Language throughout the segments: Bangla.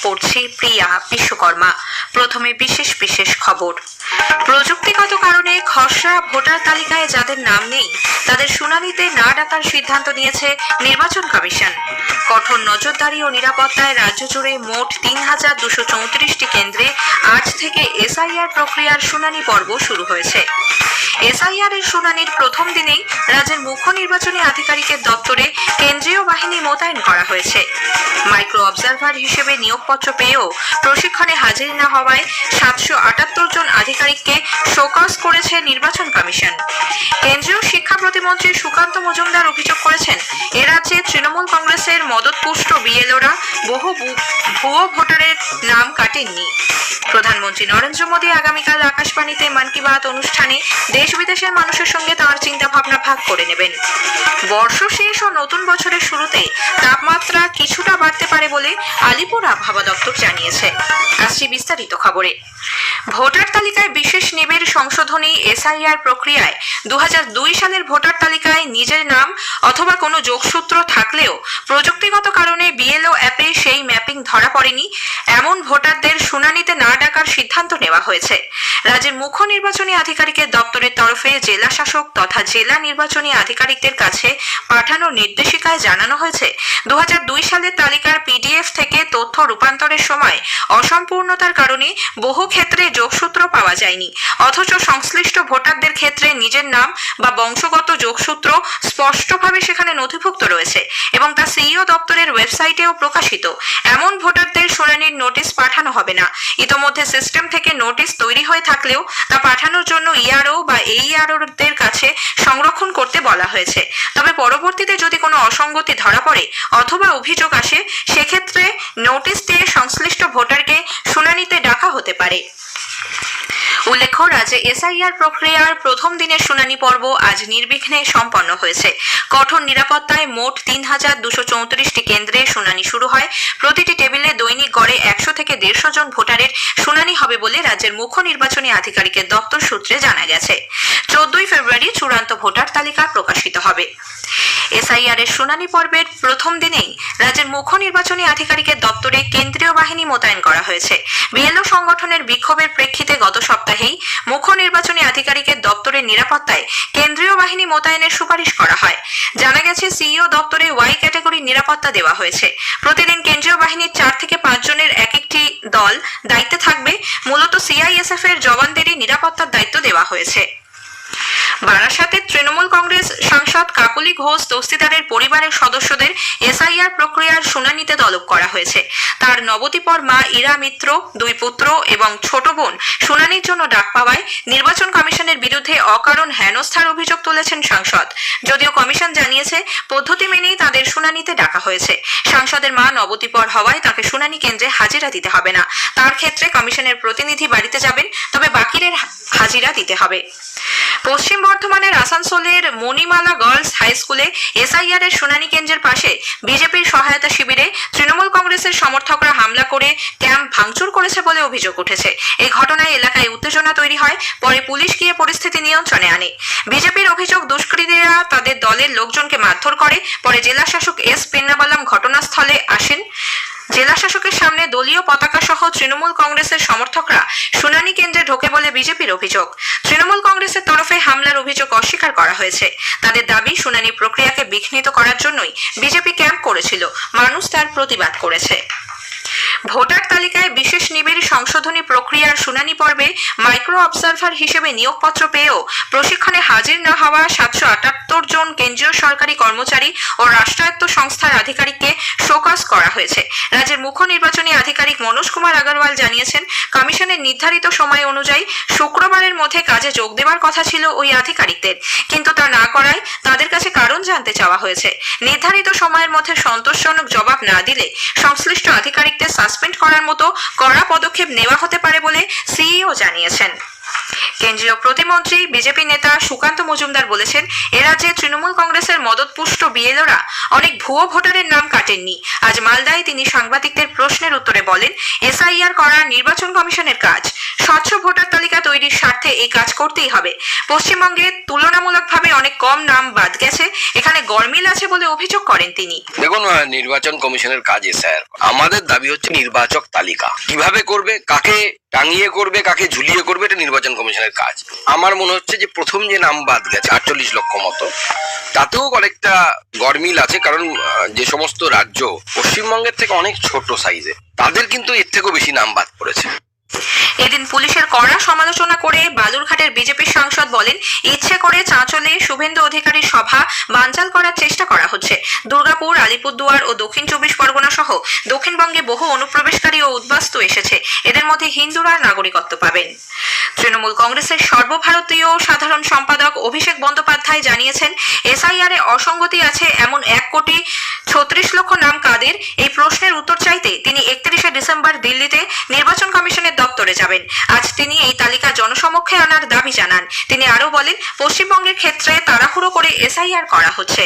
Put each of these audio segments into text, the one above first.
পড়ছি প্রিয়া বিশ্বকর্মা। প্রথমে বিশেষ খবর। প্রযুক্তিগত কারণে খসড়া ভোটার তালিকায় যাদের নাম নেই তাদের শুনানিতে না ডাকার সিদ্ধান্ত নিয়েছে নির্বাচন কমিশন। কঠোর নজরদারি ও নিরাপত্তায় রাজ্য জুড়ে মোট ৩,২34টি কেন্দ্রে আজ থেকে এসআইআর প্রক্রিয়ার শুনানি পর্ব শুরু হয়েছে। এসআইআর এর শুনানির প্রথম দিনেই রাজ্যের মুখ্য নির্বাচনী আধিকারিকের দপ্তরে কেন্দ্রীয় বাহিনী মোতায়েন করা হয়েছে। মাইক্রো অবজারভার হিসেবে নিয়োগপত্র পেয়েও প্রশিক্ষণে হাজির না হওয়ায় 778 জন আধিকারিককে শোকজ করেছে নির্বাচন কমিশন। কেন্দ্রীয় শিক্ষা প্রতিমন্ত্রী সুকান্ত মজুমদার অভিযোগ করেছেন, এ রাজ্যে তৃণমূল কংগ্রেসের মদতপুষ্ট বিএলওরা বহু ভুয়ো ভোটারের নাম কাটেননি। প্রধানমন্ত্রী নরেন্দ্র মোদী আগামীকাল আকাশবাণীতে মন কি বাত অনুষ্ঠানে দেশ বিদেশের মানুষের সঙ্গে তাঁর চিন্তা ভাবনা ভাগ করে নেবেন। বর্ষ শেষ ও নতুন বছরের শুরুতে তাপমাত্রা কিছুটা বাড়তে পারে বলে আলিপুর আবহাওয়া দপ্তর জানিয়েছে। আসছি বিস্তারিত খবরে। ভোটার তালিকায় বিশেষ নিবিড় সংশোধনী এসআইআর প্রক্রিয়ায় 2002 সালের ভোটার তালিকায় নিজের নাম অথবা কোনো যোগসূত্র থাকলেও প্রযুক্তিগত কারণে বিএলও অ্যাপে সেই ম্যাপিং ধরা পড়েনি এমন ভোটারদের শুনানিতে না ডাকার সিদ্ধান্ত নেওয়া হয়েছে। রাজ্যের মুখ্য নির্বাচনী আধিকারিকের দপ্তরের তরফে জেলা শাসক তথা জেলা নির্বাচনী আধিকারিকদের কাছে পাঠানো নির্দেশিকায় জানানো হয়েছে, 2002 সালের তালিকার পিডিএফ থেকে তথ্য রূপান্তরের সময় অসম্পূর্ণতার কারণে বহু ক্ষেত্রে যোগসূত্র পাওয়া যায়নি, অথচ সংশ্লিষ্ট ভোটারদের ক্ষেত্রে নিজের নাম বা বংশগত যোগসূত্র স্পষ্টভাবে সেখানে নথিভুক্ত রয়েছে এবং তা সিইও দপ্তরের ওয়েবসাইটেও প্রকাশিত। এমন ভোটারদের শুনানির নোটিশ পাঠানো হবে না। ইতোমধ্যে সিস্টেম থেকে নোটিশ তৈরি হয়ে থাকলেও তা পাঠানোর জন্য ইআরও বা এইআরওদের কাছে সংরক্ষণ করতে বলা হয়েছে। তবে পরবর্তীতে যদি কোনো অসঙ্গতি ধরা পড়ে অথবা অভিযোগ আসে, সেক্ষেত্রে নোটিশ দিয়ে সংশ্লিষ্ট ভোটারকে শুনানিতে ডাকা হতে পারে। উল্লেখ্য, রাজ্যে এসআইআর প্রক্রিয়ার প্রথম দিনের শুনানি পর্ব আজ নির্বিঘ্নে সম্পন্ন হয়েছে। কঠোর নিরাপত্তায় মোট ৩,২34টি কেন্দ্রে শুনানি শুরু হয়। প্রতিটি টেবিলে দৈনিক গড়ে 100 থেকে 150 জন ভোটারের শুনানি হবে বলে রাজ্যের মুখ্য নির্বাচনী আধিকারিকের দপ্তর সূত্রে জানা গেছে। 14 ফেব্রুয়ারি চূড়ান্ত ভোটার তালিকা প্রকাশিত হবে। এসআইআর এর শুনানি পর্বের প্রথম দিনেই রাজ্যের মুখ্য নির্বাচনী আধিকারিকের দপ্তরে কেন্দ্রীয় বাহিনী মোতায়েন করা হয়েছে। বিএলও সংগঠনের বিক্ষোভের প্রেক্ষিতে গত সপ্তাহেই মুখ্য নির্বাচনী আধিকারিকের দপ্তরের নিরাপত্তায় কেন্দ্রীয় বাহিনী মোতায়েনের সুপারিশ করা হয়। জানা গেছে, সিইও দপ্তরে ওয়াই ক্যাটাগরির নিরাপত্তা দেওয়া হয়েছে। প্রতিদিন কেন্দ্রীয় বাহিনীর 4 থেকে 5 জনের এক একটি দল দায়িত্বে থাকবে। মূলত সিআইএসএফ এর জওয়ানদেরই নিরাপত্তার দায়িত্ব দেওয়া হয়েছে। বারাসাতের তৃণমূল কংগ্রেস সাংসদ কাকলি ঘোষ দস্তিদারের পরিবারের সদস্যদের এসআইআর প্রক্রিয়ার শুনানিতে তলব করা হয়েছে। তার নবদ্বীপর মা ইরা মিত্র, 2 পুত্র এবং ছোট বোন শুনানির জন্য ডাক পাওয়ায় নির্বাচন কমিশনের বিরুদ্ধে অকারণ হেনস্থার অভিযোগ তুলেছেন সাংসদ। যদিও কমিশন জানিয়েছে, পদ্ধতি মেনেই তাদের শুনানিতে ডাকা হয়েছে। সাংসদের মা নবদ্বীপর হওয়ায় তাকে শুনানি কেন্দ্রে হাজিরা দিতে হবে না। তার ক্ষেত্রে কমিশনের প্রতিনিধি বাড়িতে যাবেন, তবে বাকিদের হাজিরা দিতে হবে। পশ্চিম বর্ধমানের আসানসোলের মণিমালা গার্লস হাই স্কুলে এসআইআর এর শুনানি কেন্দ্রের পাশে বিজেপির সহায়তা শিবিরে তৃণমূল কংগ্রেসের সমর্থকরা হামলা করে ক্যাম্প ভাঙচুর করেছে বলে অভিযোগ উঠেছে। এই ঘটনায় এলাকায় উত্তেজনা তৈরি হয়। পরে পুলিশ গিয়ে পরিস্থিতি নিয়ন্ত্রণে আনে। বিজেপির অভিযোগ, দুষ্কৃতীরা তাদের দলের লোকজনকে মারধর করে। পরে জেলা শাসক এস পেন্নাবালাম ঘটনাস্থলে আসেন। জেলা শাসকের সামনে দলীয় পতাকা সহ তৃণমূল কংগ্রেসের সমর্থকরা শুনানি কেন্দ্রে ঢোকে বলে বিজেপির অভিযোগ। তৃণমূল কংগ্রেসের তরফে হামলার অভিযোগ অস্বীকার করা হয়েছে। তাদের দাবি, শুনানি প্রক্রিয়াকে বিঘ্নিত করার জন্যই বিজেপি ক্যাম্প করেছিল। মানুষ তার প্রতিবাদ করেছে। ভোটার তালিকায় বিশেষ নিবিড় সংশোধনী প্রক্রিয়ার শুনানি পর্বে মাইক্রো অবজারভার হিসেবে নিয়োগপত্র পেয়েও প্রশিক্ষণে হাজির না হওয়া 778 জন কেন্দ্রীয় সরকারি কর্মচারী ও রাষ্ট্রায়ত্ত সংস্থার আধিকারিককে শোকজ করা হয়েছে। রাজ্যের মুখ্য নির্বাচনী আধিকারিক মনোজ কুমার আগরওয়াল জানিয়েছেন, কমিশনের নির্ধারিত সময় অনুযায়ী শুক্রবারের মধ্যে কাজে যোগ দেওয়ার কথা ছিল ওই আধিকারিকদের, কিন্তু তা না করায় তাদের কাছে কারণ জানতে চাওয়া হয়েছে। নির্ধারিত সময়ের মধ্যে সন্তোষজনক জবাব না দিলে সংশ্লিষ্ট আধিকারিকদের সাসপেন্ড করার মতো কড়া পদক্ষেপ নেওয়া হতে পারে বলে সিইও জানিয়েছেন। কেন্দ্রীয় প্রতিমন্ত্রী বিজেপি নেতা সুকান্ত মজুমদার বলেছেন, এ রাজ্যে তৃণমূল কংগ্রেসের মদতপুষ্ট বিএলওরা অনেক ভুয়ো ভোটারের নাম কাটেননি। আজ মালদায় তিনি সাংবাদিকদের প্রশ্নের উত্তরে বলেন, এসআইআর করা নির্বাচন কমিশনের কাজ। স্বচ্ছ ভোটার তালিকা তৈরির স্বার্থে এই কাজ করতেই হবে। পশ্চিমবঙ্গে তুলনামূলকভাবে অনেক কম নাম বাদ গেছে, এখানে গরমিল আছে বলে অভিযোগ করেন তিনি। দেখুন, নির্বাচন কমিশনের কাজ এসআইআর। আমাদের দাবি হচ্ছে নির্বাচক তালিকা কিভাবে করবে, কাকে টাঙিয়ে করবে, কাকে ঝুলিয়ে করবে, এটা নির্বাচন কমিশনের কাজ। আমার মনে হচ্ছে যে প্রথম যে নাম বাদ গেছে 48 লক্ষ মতো, তাতেও অনেকটা গরমিল আছে, কারণ যে সমস্ত রাজ্য পশ্চিমবঙ্গের থেকে অনেক ছোট সাইজে, তাদের কিন্তু এর থেকেও বেশি নাম বাদ পড়েছে। এদিন পুলিশের কড়া সমালোচনা করে বালুরঘাটের বিজেপি সাংসদ বলেন, ইচ্ছে করে চাঁচলে শুভেন্দু অধিকারীর সভা বানচাল করার চেষ্টা করা হচ্ছে। দুর্গাপুর, আলিপুরদুয়ার ও দক্ষিণ 24 পরগনা সহ দক্ষিণবঙ্গে বহু অনুপ্রবেশকারী ও উদ্বাস্তু এসেছে, এদের মধ্যে হিন্দুরা নাগরিকত্ব পাবেন। তৃণমূল কংগ্রেসের সর্বভারতীয় সাধারণ সম্পাদক অভিষেক বন্দ্যোপাধ্যায় জানিয়েছেন, এসআইআর এ অসঙ্গতি আছে এমন 1,36,00,000 নাম কাদের, এই প্রশ্নের উত্তর চাইতে তিনি 31শে ডিসেম্বর দিল্লিতে নির্বাচন কমিশনের দপ্তরে যাবেন। আজ তিনি এই তালিকা জনসমক্ষে আনার দাবি জানান। তিনি আরো বলেন, পশ্চিমবঙ্গের ক্ষেত্রে তাড়াহুড়ো করে এসআইআর করা হচ্ছে।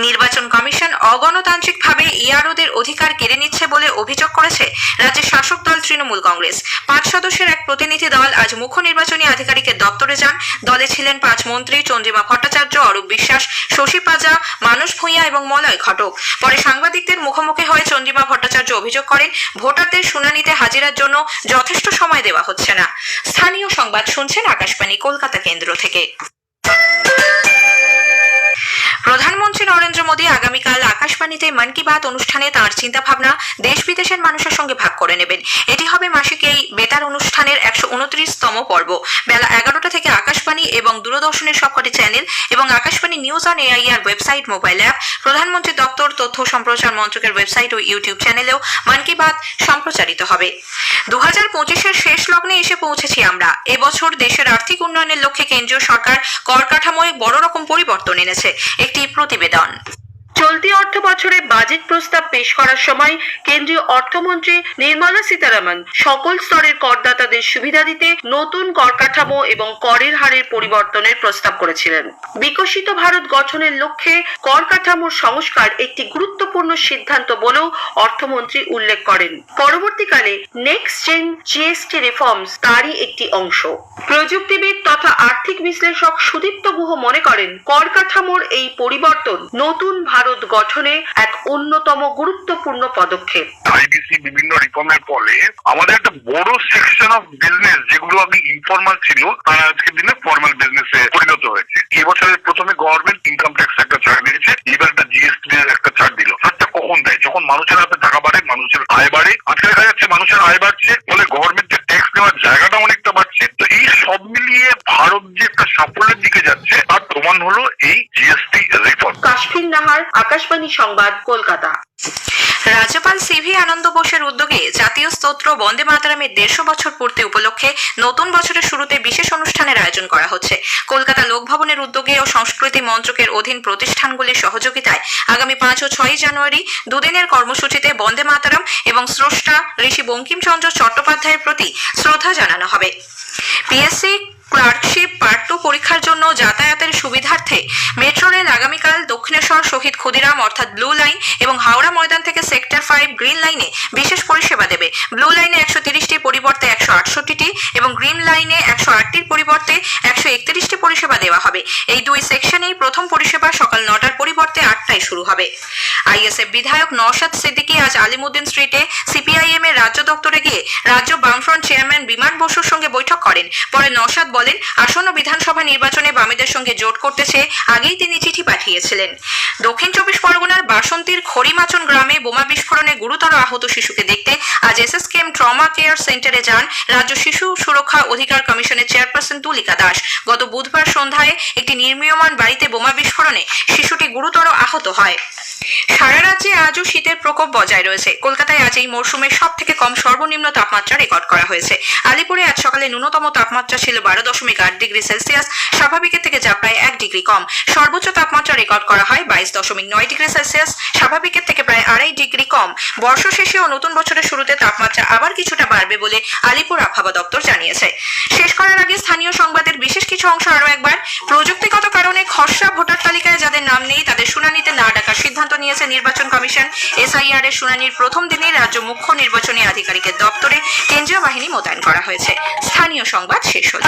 নির্বাচন কমিশন অগণতান্ত্রিকভাবে ইআরওদের অধিকার কেড়ে নিচ্ছে বলে অভিযোগ করেছে রাজ্যের শাসক দল তৃণমূল কংগ্রেস। 5 সদস্যের এক প্রতিনিধি দল আজ মুখ্য নির্বাচনী আধিকারিকের দপ্তরে যান। দলে ছিলেন 5 মন্ত্রী চন্দ্রিমা ভট্টাচার্য, অরূপ বিশ্বাস, শশী পাজা, মানস ভূঁইয়া এবং মলয় ঘটক। পরে সাংবাদিকদের মুখোমুখি হয়ে চন্দ্রিমা ভট্টাচার্য অভিযোগ করেন, ভোটারদের শুনানিতে হাজিরার জন্য যথেষ্ট সময় দেওয়া হচ্ছে না। স্থানীয় সংবাদ শুনছেন আকাশবাণী কলকাতা কেন্দ্র থেকে। প্রধানমন্ত্রী নরেন্দ্র মোদী আগামীকাল আকাশবাণীতে মন কি বাত অনুষ্ঠানে তাঁর চিন্তাভাবনা দেশ বিদেশের মানুষের সঙ্গে ভাগ করে নেবেন। এটি হবে মাসিক এই বেতার অনুষ্ঠানের 129তম পর্ব। বেলা 11টা থেকে আকাশবাণী এবং দূরদর্শনের সবকটি চ্যানেল এবং Akashvani news on AIR website, mobile app, প্রধানমন্ত্রী দপ্তর, তথ্য সম্প্রচার মন্ত্রকের ওয়েবসাইট ও ইউটিউব চ্যানেলেও মন কি বাত সম্প্রচারিত হবে। 2025-এর শেষ লগ্নে এসে পৌঁছেছি আমরা। এবছর দেশের আর্থিক উন্নয়নের লক্ষ্যে কেন্দ্রীয় সরকার কর কাঠামোয় বড় রকম পরিবর্তন এনেছে। একটি প্রতিবেদন। চলতি অর্থ বছরে বাজেট প্রস্তাব পেশ করার সময় কেন্দ্রীয় অর্থমন্ত্রী নির্মলা সীতারামন সকল স্তরের করদাতাদের সুবিধা দিতে নতুন কর কাঠামো এবং করের হারের পরিবর্তনের প্রস্তাব করেছিলেন। বিকশিত ভারত গঠনের লক্ষ্যে কর কাঠামোর সংস্কার একটি গুরুত্বপূর্ণ সিদ্ধান্ত বলেও অর্থমন্ত্রী উল্লেখ করেন। পরবর্তীকালে নেক্সট জেন জিএসটি রিফর্মস তারই একটি অংশ। প্রযুক্তিবিদ তথা আর্থিক বিশ্লেষক সুদীপ্ত গুহ মনে করেন, কর কাঠামোর এই পরিবর্তন নতুন ভারত গঠনে এক অন্যতম গুরুত্বপূর্ণ পদক্ষেপ। আইবিসি বিভিন্ন রিফর্মের ফলে আমাদের একটা বড় সেকশন অফ বিজনেস যেগুলো আগে ইনফর্মাল ছিল তারা আজকের দিনে ফর্মাল বিজনেসে পরিণত হয়েছে। এবছরের প্রথমে গভর্নমেন্ট ইনকাম ট্যাক্স একটা ছাড় দিয়েছে, এবার একটা জিএসটি একটা ছাড় দিল। ছাড়টা কখন দেয়? যখন মানুষের হাতে টাকা বাড়ে, মানুষের আয় বাড়ে। আজকে দেখা যাচ্ছে মানুষের আয় বাড়ছে, ফলে গভর্নমেন্টের ট্যাক্স নেওয়ার জায়গাটা অনেকটা বাড়ছে। তো এই সব মিলিয়ে ভারত যে একটা সাফল্যের দিকে যাচ্ছে তার প্রমাণ হলো এই জিএসটি রিফর্ম। কাশফিন নাহার, আকাশবাণী সংবাদ, কলকাতা। রাজ্যপাল সিভি আনন্দ বোসের উদ্যোগে জাতীয় স্তোত্র বন্দে মাতরমের 150 বছর পূর্তি উপলক্ষে নতুন বছরের শুরুতে বিশেষ অনুষ্ঠানের আয়োজন করা হচ্ছে। কলকাতা লোকভবনের উদ্যোগে ও সংস্কৃতি মন্ত্রকের অধীন প্রতিষ্ঠানগুলির সহযোগিতায় আগামী 5 ও 6 জানুয়ারি দুদিনের কর্মসূচিতে বন্দে মাতরম এবং স্রষ্টা ঋষি বঙ্কিমচন্দ্র চট্টোপাধ্যায়ের প্রতি শ্রদ্ধা জানানো হবে। পিএসসি ক্লার্কশিপ পার্ট 2 পরীক্ষার জন্য যাতায়াতের সুবিধার্থে মেট্রো রেল আগামীকাল দক্ষিণেশ্বর শহীদ ক্ষুদিরাম অর্থাৎ ব্লু লাইন এবং হাওড়া ময়দান থেকে সেক্টর 5 গ্রিন লাইনে বিশেষ পরিষেবা দেবে। ব্লু লাইনে 130টির পরিবর্তে 168টি এবং গ্রিন লাইনে 108টির পরিবর্তে 131টি পরিষেবা দেওয়া হবে। এই দুই সেকশনেই প্রথম পরিষেবা সকাল 9টার পরিবর্তে 8টায় শুরু হবে। আইএসএফ বিধায়ক নওশাদ সিদ্দিকী আজ আলিমুদ্দিন স্ট্রিটে সিপিআইএম এর রাজ্য দপ্তরে গিয়ে রাজ্য বামফ্রন্ট চেয়ারম্যান বিমান বসুর সঙ্গে বৈঠক করেন। পরে নওশাদ বলেন, আসন্ন বিধানসভা নির্বাচনে বামেদের সঙ্গে জোট করতে চেয়ে আগেই তিনি চিঠি পাঠিয়েছিলেন। দক্ষিণ 24 পরগনার বাসন্তীর খড়িমাচন গ্রামে বোমা বিস্ফোরণে গুরুতর আহত শিশুকে দেখতে আজ এসএসকেএম ট্রমা কেয়ার সেন্টারে যান রাজ্য শিশু সুরক্ষা অধিকার কমিশনের চেয়ারপারসন তুলিকা দাস। গত বুধবার সন্ধ্যায় একটি নির্মীয়মান বাড়িতে বোমা বিস্ফোরণে শিশুটি গুরুতর আহত হয়। সারা রাজ্যে আজও শীতের প্রকোপ বজায় রয়েছে। কলকাতায় আজ এই মরশুমের সব থেকে কম সর্বনিম্ন তাপমাত্রা রেকর্ড করা হয়েছে। আলিপুরে আজ সকালে ন্যূনতম তাপমাত্রা ছিল 12.8 ডিগ্রি সেলসিয়াস, স্বাভাবিকের থেকে যা প্রায় 1 ডিগ্রি কম। সর্বোচ্চ তাপমাত্রা রেকর্ড করা হয় 22.9 ডিগ্রি সেলসিয়াস, স্বাভাবিকের থেকে প্রায় 2.5 ডিগ্রি কম। বর্ষ শেষে ও নতুন বছরের শুরুতে তাপমাত্রা আবার কিছুটা বাড়বে বলে আলিপুর আবহাওয়া দপ্তর জানিয়েছে। শেষ করার আগে স্থানীয় সংবাদের বিশেষ কিছু অংশ আরো একবার। প্রযুক্তিগত কারণে খসড়া ভোটার তালিকায় যাদের নাম নেই তাদের শুনানিতে না ডাকার সিদ্ধান্ত নিয়েছে নির্বাচন কমিশন। এসআইআর এর শুনানির প্রথম দিনে রাজ্য মুখ্য নির্বাচনী আধিকারিকের দপ্তরে কেন্দ্রীয় বাহিনী মোতায়েন করা হয়েছে। স্থানীয় সংবাদ শেষ হল।